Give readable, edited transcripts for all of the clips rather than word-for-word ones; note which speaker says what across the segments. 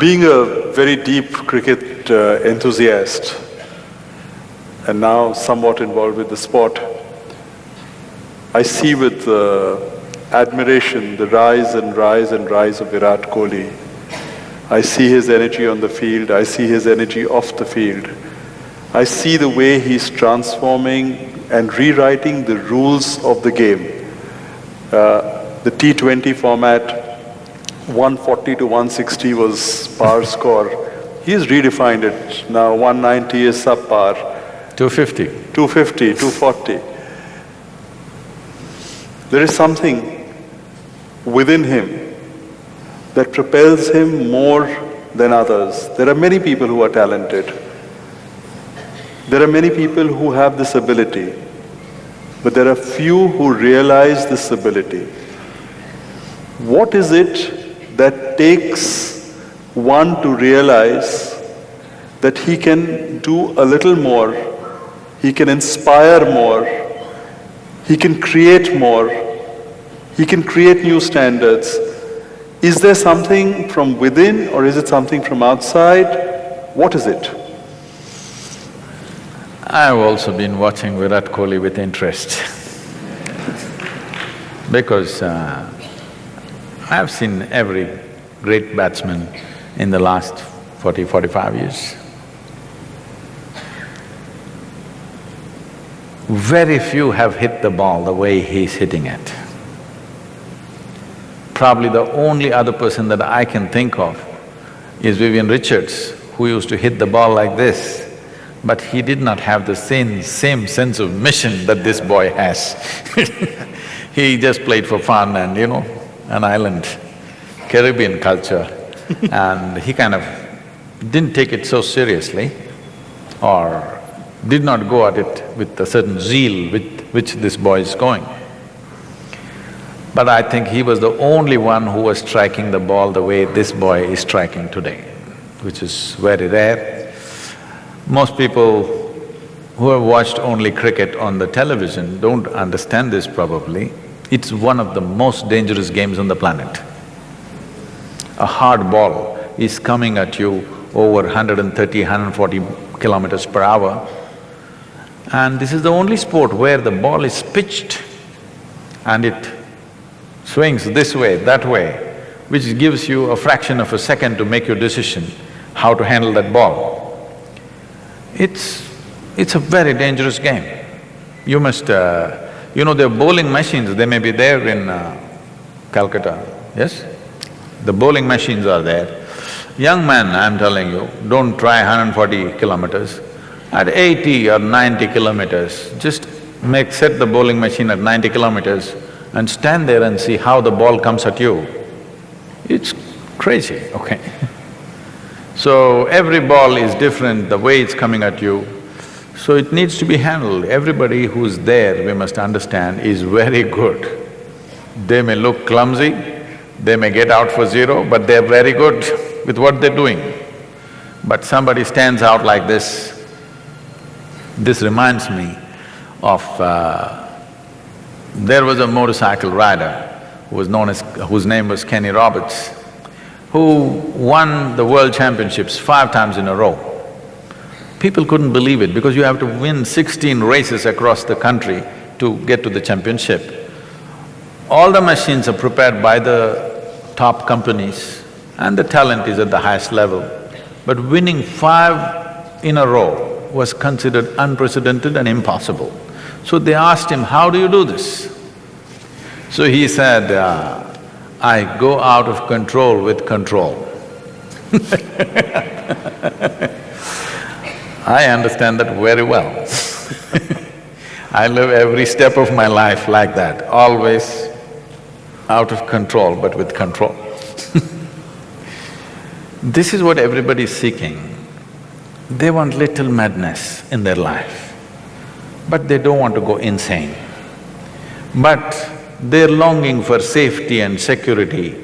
Speaker 1: Being a very deep cricket enthusiast and now somewhat involved with the sport, I see with admiration the rise and rise and rise of Virat Kohli. I see his energy on the field, I see his energy off the field. I see the way he's transforming and rewriting the rules of the game. The T20 format, 140 to 160 was par score. He's redefined it. Now 190 is subpar.
Speaker 2: 250.
Speaker 1: 250, 240. There is something within him that propels him more than others. There are many people who are talented. There are many people who have this ability, but there are few who realize this ability. What is it that takes one to realize that he can do a little more, he can inspire more, he can create more, he can create new standards? Is there something from within or is it something from outside? What is it?
Speaker 2: I've also been watching Virat Kohli with interest because I've seen every great batsman in the last 40–45 years. Very few have hit the ball the way he's hitting it. Probably the only other person that I can think of is Vivian Richards, who used to hit the ball like this, but he did not have the same sense of mission that this boy has. He just played for fun and, an island, Caribbean culture, and he kind of didn't take it so seriously or did not go at it with a certain zeal with which this boy is going. But I think he was the only one who was striking the ball the way this boy is striking today, which is very rare. Most people who have watched only cricket on the television don't understand this probably. It's one of the most dangerous games on the planet. A hard ball is coming at you over 130, 140 kilometers per hour, and this is the only sport where the ball is pitched and it swings this way, that way, which gives you a fraction of a second to make your decision how to handle that ball. It's a very dangerous game. You must… there are bowling machines, they may be there in Calcutta, yes? The bowling machines are there. Young man, I'm telling you, don't try 140 kilometers. At 80 or 90 kilometers, just set the bowling machine at 90 kilometers and stand there and see how the ball comes at you. It's crazy, okay? So every ball is different, the way it's coming at you, so it needs to be handled. Everybody who's there, we must understand, is very good. They may look clumsy, they may get out for zero, but they're very good with what they're doing. But somebody stands out like this. This reminds me of… there was a motorcycle rider whose name was Kenny Roberts, who won the world championships 5 times in a row. People couldn't believe it because you have to win 16 races across the country to get to the championship. All the machines are prepared by the top companies and the talent is at the highest level. But winning 5 in a row was considered unprecedented and impossible. So they asked him, how do you do this? So he said, I go out of control with control. I understand that very well. I live every step of my life like that, always out of control but with control. This is what everybody is seeking. They want little madness in their life, but they don't want to go insane. But their longing for safety and security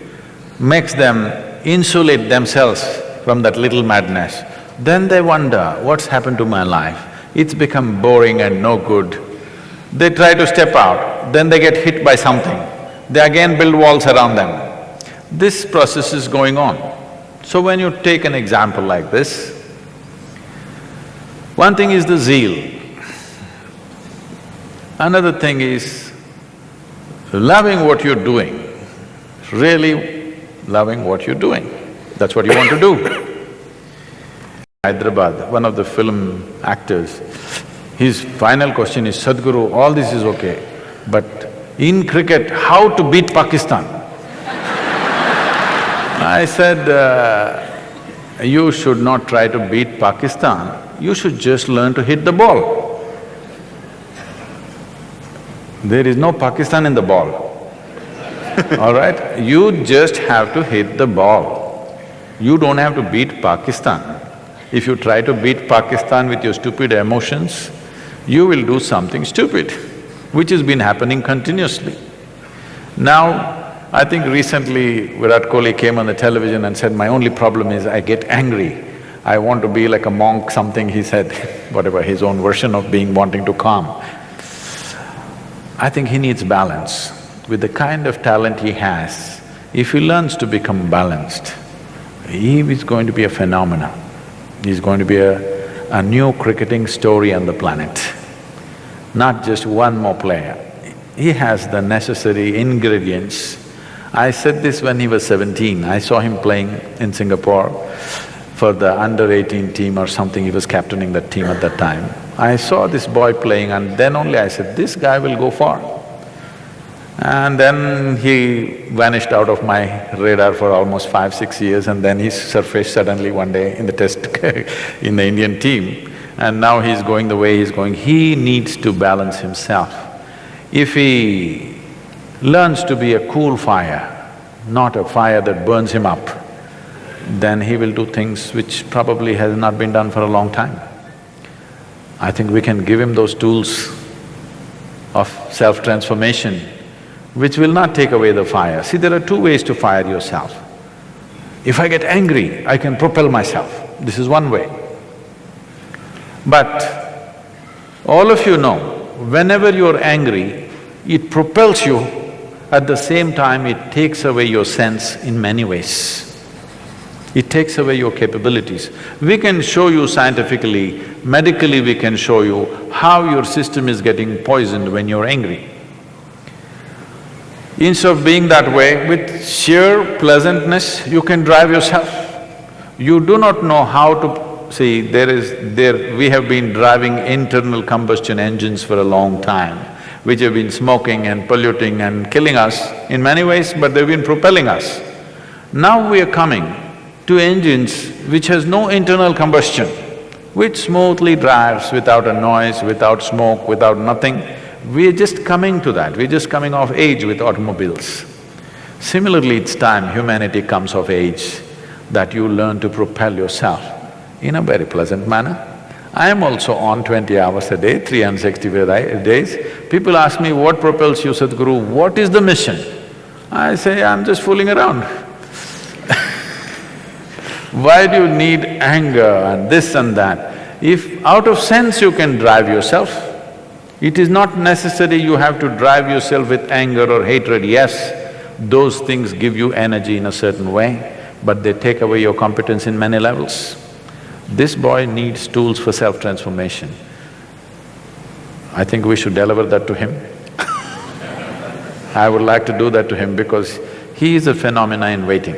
Speaker 2: makes them insulate themselves from that little madness. Then they wonder, what's happened to my life? It's become boring and no good. They try to step out, then they get hit by something. They again build walls around them. This process is going on. So when you take an example like this, one thing is the zeal. Another thing is loving what you're doing, really loving what you're doing. That's what you want to do. Hyderabad, one of the film actors, his final question is, Sadhguru, all this is okay, but in cricket, how to beat Pakistan? I said, you should not try to beat Pakistan, you should just learn to hit the ball. There is no Pakistan in the ball, all right? You just have to hit the ball. You don't have to beat Pakistan. If you try to beat Pakistan with your stupid emotions, you will do something stupid, which has been happening continuously. Now, I think recently Virat Kohli came on the television and said, my only problem is I get angry. I want to be like a monk, something he said, whatever, his own version of being wanting to calm. I think he needs balance. With the kind of talent he has, if he learns to become balanced, he is going to be a phenomenon. He's going to be a new cricketing story on the planet, not just one more player. He has the necessary ingredients. I said this when he was 17, I saw him playing in Singapore for the under-18 team or something, he was captaining that team at that time. I saw this boy playing and then only I said, this guy will go far. And then he vanished out of my radar for almost 5–6 years and then he surfaced suddenly one day in the test in the Indian team. And now he's going the way he's going. He needs to balance himself. If he learns to be a cool fire, not a fire that burns him up, then he will do things which probably has not been done for a long time. I think we can give him those tools of self-transformation, which will not take away the fire. See, there are two ways to fire yourself. If I get angry, I can propel myself, this is one way. But all of you know, whenever you're angry, it propels you, at the same time it takes away your sense in many ways. It takes away your capabilities. We can show you scientifically, medically we can show you how your system is getting poisoned when you're angry. Instead of being that way, with sheer pleasantness, you can drive yourself. You do not know how to… See, we have been driving internal combustion engines for a long time, which have been smoking and polluting and killing us in many ways, but they've been propelling us. Now we are coming to engines which has no internal combustion, which smoothly drives without a noise, without smoke, without nothing. We are just coming to that, we're just coming of age with automobiles. Similarly, it's time humanity comes of age, that you learn to propel yourself in a very pleasant manner. I am also on 20 hours a day, 365 days. People ask me, what propels you, Sadhguru? What is the mission? I say, I'm just fooling around. Why do you need anger and this and that? If out of sense you can drive yourself, it is not necessary you have to drive yourself with anger or hatred. Yes, those things give you energy in a certain way, but they take away your competence in many levels. This boy needs tools for self-transformation. I think we should deliver that to him. I would like to do that to him because he is a phenomena in waiting.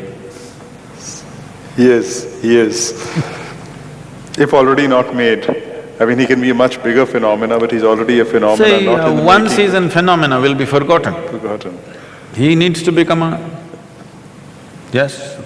Speaker 1: Yes, he is. If already not made, I mean, he can be a much bigger phenomena, but he's already a phenomena,
Speaker 2: Say,
Speaker 1: not in the
Speaker 2: one
Speaker 1: making.
Speaker 2: season phenomena will be forgotten.
Speaker 1: Forgotten.
Speaker 2: He needs to become a… Yes